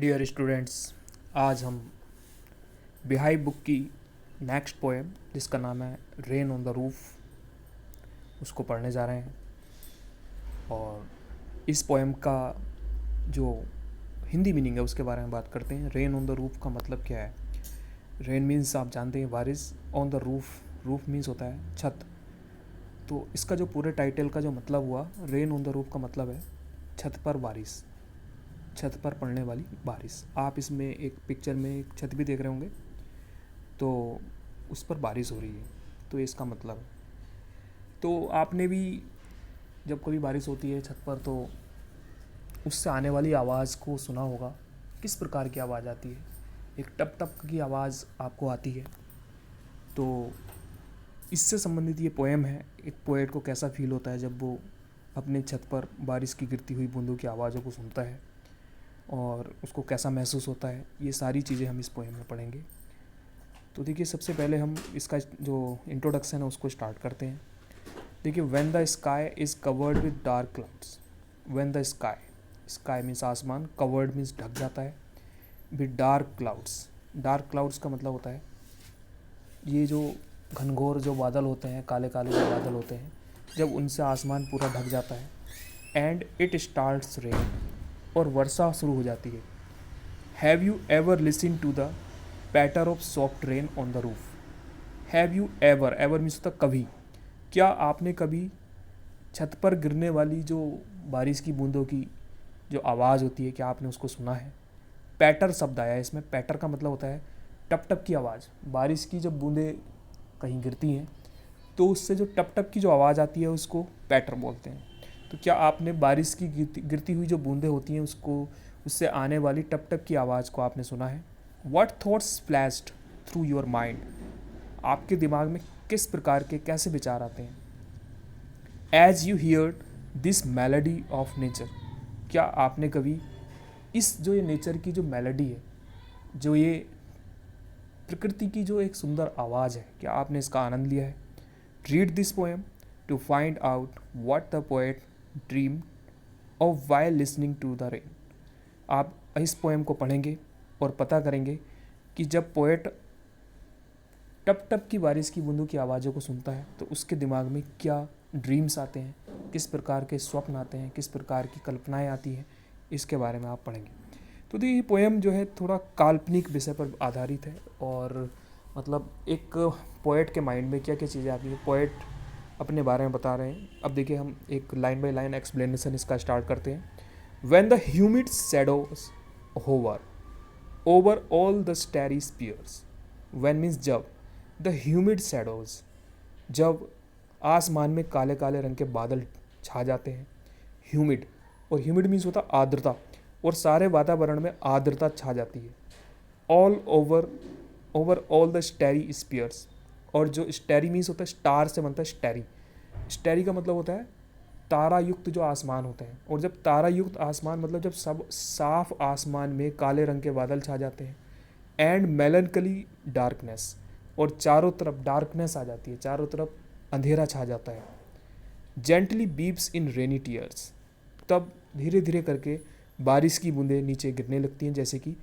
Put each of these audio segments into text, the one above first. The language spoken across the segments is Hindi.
डियर स्टूडेंट्स, आज हम बिहाई बुक की नेक्स्ट पोएम जिसका नाम है रेन ऑन द रूफ उसको पढ़ने जा रहे हैं। और इस पोएम का जो हिंदी मीनिंग है उसके बारे में बात करते हैं। रेन ऑन द रूफ का मतलब क्या है? रेन मीन्स आप जानते हैं बारिश, on the roof, roof means होता है छत। तो इसका जो पूरे टाइटल का जो मतलब हुआ, रेन ऑन द रूफ का मतलब है छत पर बारिश, छत पर पड़ने वाली बारिश। आप इसमें एक पिक्चर में एक छत भी देख रहे होंगे, तो उस पर बारिश हो रही है, तो इसका मतलब है। तो आपने भी जब कभी बारिश होती है छत पर तो उससे आने वाली आवाज़ को सुना होगा। किस प्रकार की आवाज़ आती है? एक टप टप की आवाज़ आपको आती है। तो इससे संबंधित ये पोएम है। एक पोएट को कैसा फील होता है जब वो अपने छत पर बारिश की गिरती हुई बूंदों की आवाज़ों को सुनता है और उसको कैसा महसूस होता है, ये सारी चीज़ें हम इस पोएम में पढ़ेंगे। तो देखिए, सबसे पहले हम इसका जो इंट्रोडक्शन है उसको स्टार्ट करते हैं। देखिए, when the sky is covered with dark clouds. When the sky, sky means आसमान, कवर्ड मीन्स ढक जाता है, with dark clouds. Dark clouds का मतलब होता है ये जो घनघोर जो बादल होते हैं, काले काले जो बादल होते हैं, जब उनसे आसमान पूरा ढक जाता है। एंड इट स्टार्ट्स रेन, और वर्षा शुरू हो जाती है। Have you ever listen to the patter of soft rain on the roof. Have you ever, ever means होता कभी। क्या आपने कभी छत पर गिरने वाली जो बारिश की बूंदों की जो आवाज़ होती है, क्या आपने उसको सुना है? पैटर शब्द आया है इसमें। पैटर का मतलब होता है टप टप की आवाज़। बारिश की जब बूंदें कहीं गिरती हैं तो उससे जो टप टप की जो आवाज़ आती है उसको पैटर बोलते हैं। तो क्या आपने बारिश की गिरती हुई जो बूंदें होती हैं उसको, उससे आने वाली टप टप की आवाज़ को आपने सुना है? What thoughts flashed through your mind. आपके दिमाग में किस प्रकार के कैसे विचार आते हैं? As you hear this melody of nature. क्या आपने कभी इस जो ये नेचर की जो मेलोडी है, जो ये प्रकृति की जो एक सुंदर आवाज़ है, क्या आपने इसका आनंद लिया है? Read this poem to find out what the poet dream of while listening to the rain. आप इस पोएम को पढ़ेंगे और पता करेंगे कि जब पोएट टप टप की बारिश की बूंदों की आवाज़ों को सुनता है तो उसके दिमाग में क्या ड्रीम्स आते हैं, किस प्रकार के स्वप्न आते हैं, किस प्रकार की कल्पनाएं आती हैं, इसके बारे में आप पढ़ेंगे। तो देखिए, ये पोएम जो है थोड़ा काल्पनिक विषय पर आधारित है, और मतलब एक पोएट के माइंड में क्या क्या चीज़ें आती हैं, पोएट अपने बारे में बता रहे हैं। अब देखिए, हम एक लाइन बाय लाइन एक्सप्लेनेशन इसका स्टार्ट करते हैं। When the humid shadows hover over all the starry spheres. When means जब, द ह्यूमिड शैडोज, जब आसमान में काले काले रंग के बादल छा जाते हैं। ह्यूमिड, और ह्यूमिड मीन्स होता आर्द्रता, और सारे वातावरण में आर्द्रता छा जाती है। All over, over all the starry spheres, और जो स्टैरी मीन्स होता है स्टार से बनता है स्टैरी। स्टैरी का मतलब होता है तारा युक्त जो आसमान होते हैं, और जब तारा युक्त आसमान मतलब जब सब साफ आसमान में काले रंग के बादल छा जाते हैं। एंड मेलनकली डार्कनेस, और चारों तरफ डार्कनेस आ जाती है, चारों तरफ अंधेरा छा जाता है। जेंटली बीप्स इन रेनी टीयर्स, तब धीरे धीरे करके बारिश की बूंदें नीचे गिरने लगती हैं, जैसे कि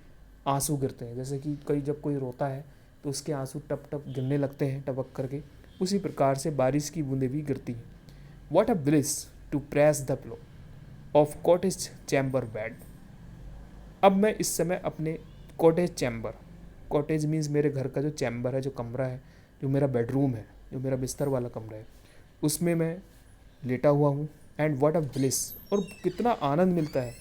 आंसू गिरते हैं। जैसे कि जब कोई रोता है तो उसके आंसू टप टप गिरने लगते हैं टपक करके, उसी प्रकार से बारिश की बूंदें भी गिरती हैं। What a bliss to press the pillow of cottage chamber bed. अब मैं इस समय अपने कॉटेज चैम्बर, कॉटेज मीन्स मेरे घर का जो चैम्बर है, जो कमरा है, जो मेरा बेडरूम है, जो मेरा बिस्तर वाला कमरा है, उसमें मैं लेटा हुआ हूँ। एंड व्हाट अ ब्लिस, और कितना आनंद मिलता है।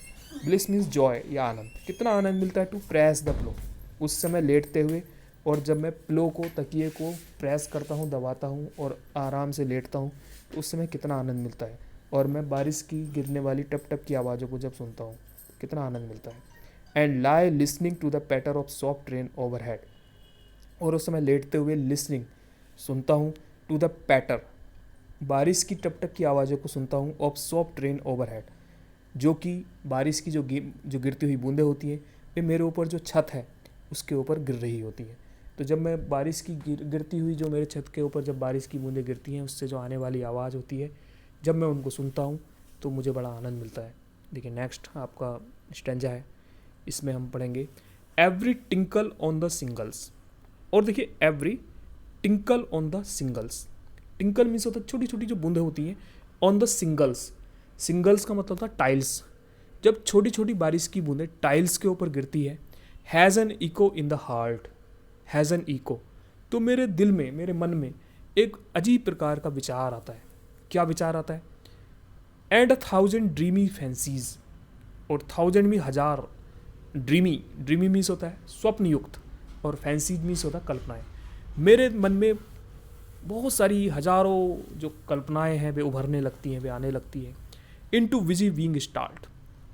ब्लिस मीन्स जॉय या आनंद। कितना आनंद मिलता है टू प्रेस द प्लो, उस समय लेटते हुए, और जब मैं प्लो को, तकिए को प्रेस करता हूँ, दबाता हूँ और आराम से लेटता हूँ, तो उस समय कितना आनंद मिलता है। और मैं बारिश की गिरने वाली टप टप की आवाज़ों को जब सुनता हूँ, कितना आनंद मिलता है। And lie listening to the patter of soft rain over head, और उस समय लेटते हुए लिसनिंग, सुनता हूँ, टू द पैटर, बारिश की टप टप की आवाज़ों को सुनता हूँ, of soft rain over head, जो कि बारिश की जो गिरती हुई बूंदें होती हैं वे मेरे ऊपर जो छत है उसके ऊपर गिर रही होती है। तो जब मैं बारिश की गिरती हुई जो मेरे छत के ऊपर जब बारिश की बूंदें गिरती हैं, उससे जो आने वाली आवाज़ होती है, जब मैं उनको सुनता हूँ तो मुझे बड़ा आनंद मिलता है। देखिए, नेक्स्ट आपका स्टेंजा है। इसमें हम पढ़ेंगे every tinkle on the shingles. और देखिए every tinkle on the singles, tinkle means होता है छोटी छोटी जो बूंदें होती हैं, ऑन द सिंगल्स, सिंगल्स का मतलब था टाइल्स। जब छोटी छोटी बारिश की बूंदें टाइल्स के ऊपर गिरती है, has an echo in the heart, has an echo, तो मेरे दिल में, मेरे मन में एक अजीब प्रकार का विचार आता है। क्या विचार आता है? एंड 1,000 ड्रीमी फैंसीज, और 1,000 में 1,000, ड्रीमी, ड्रीमी मीन्स होता है स्वप्न युक्त, और फैंसीज मीन्स होता है कल्पनाएं। मेरे मन में बहुत सारी हजारों जो कल्पनाएं हैं वे उभरने लगती हैं, वे आने लगती हैं। इनटू विजी विंग स्टार्ट,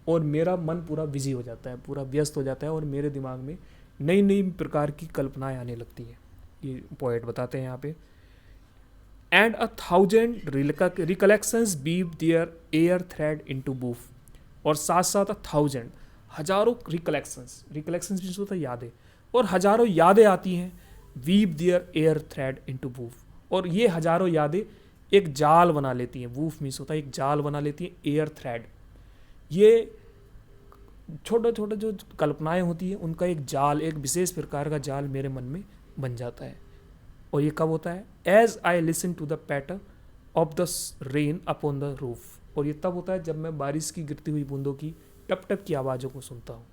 और मेरा मन पूरा बिजी हो जाता है, पूरा व्यस्त हो जाता है, और मेरे दिमाग में नई नई प्रकार की कल्पनाएं आने लगती हैं। ये पोएट बताते हैं यहाँ पे। And 1,000 recollections weave their airy thread into woof, और साथ साथ 1,000, हजारों रिकलेक्शंस, रिकलेक्शंस भी होता है यादें, और हजारों यादें आती हैं, वीव दियर एयर थ्रेड इनटू बूफ, और ये हजारों यादें एक जाल बना लेती हैं। वूफ मीन्स होता है एक जाल बना लेती हैं, एयर थ्रेड, ये छोटे छोटे जो कल्पनाएं होती हैं उनका एक जाल, एक विशेष प्रकार का जाल मेरे मन में बन जाता है। और ये कब होता है? As I listen to the patter of the rain upon the roof, और ये तब होता है जब मैं बारिश की गिरती हुई बूंदों की टप टप की आवाज़ों को सुनता हूँ।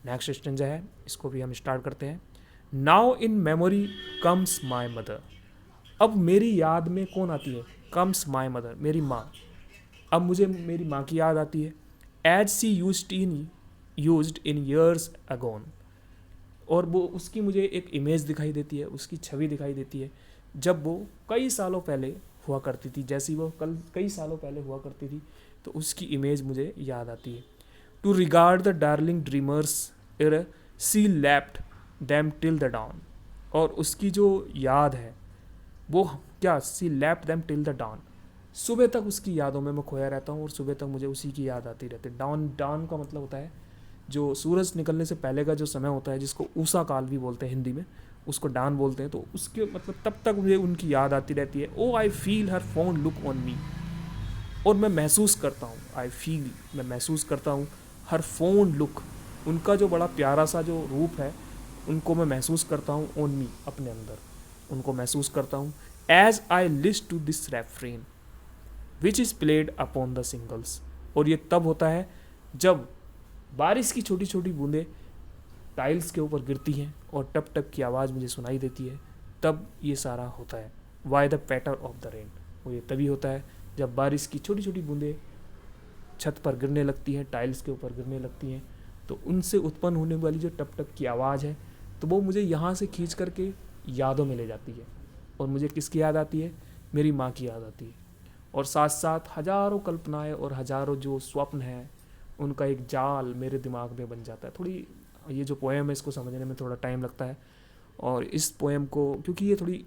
नेक्स्ट स्टेंजा है, इसको भी हम स्टार्ट करते हैं। Now in memory comes my mother, अब मेरी याद में कौन आती है? कम्स माई मदर, मेरी माँ। अब मुझे मेरी माँ की याद आती है। As she used in years agone, और वो उसकी मुझे एक इमेज दिखाई देती है, उसकी छवि दिखाई देती है जब वो कई सालों पहले हुआ करती थी, जैसी वो कई सालों पहले हुआ करती थी, तो उसकी इमेज मुझे याद आती है। To regard the darling dreamers ere she lapped them till the dawn, और उसकी जो याद है वो क्या? She lapped them till the dawn, सुबह तक उसकी यादों में मैं खोया रहता हूँ, और सुबह तक मुझे उसी की याद आती रहती है। डाउन, डाउन का मतलब होता है जो सूरज निकलने से पहले का जो समय होता है, जिसको ऊषा काल भी बोलते हैं हिंदी में, उसको डाउन बोलते हैं। तो उसके मतलब तब तक मुझे उनकी याद आती रहती है। O I feel her fond look on me, और मैं महसूस करता हूँ, आई फील, मैं महसूस करता हूँ, हर फोन लुक, उनका जो बड़ा प्यारा सा जो रूप है, उनको मैं महसूस करता हूँ, ऑन मी, अपने अंदर उनको महसूस करता हूँ। As I list to this refrain which is played upon the shingles, और ये तब होता है जब बारिश की छोटी छोटी बूंदें टाइल्स के ऊपर गिरती हैं और टप टप की आवाज़ मुझे सुनाई देती है, तब ये सारा होता है। By the patter of the rain, वो ये तभी होता है जब बारिश की छोटी छोटी बूंदें छत पर गिरने लगती हैं, टाइल्स के ऊपर गिरने लगती हैं, तो उनसे उत्पन्न होने वाली जो टप टप की आवाज़ है, तो वो मुझे यहाँ से खींच करके यादों में ले जाती है। और मुझे किसकी याद आती है? मेरी माँ की याद आती है। और साथ साथ हजारों कल्पनाएं और हजारों जो स्वप्न हैं, उनका एक जाल मेरे दिमाग में बन जाता है। थोड़ी ये जो पोएम है, इसको समझने में थोड़ा टाइम लगता है, और इस पोएम को, क्योंकि ये थोड़ी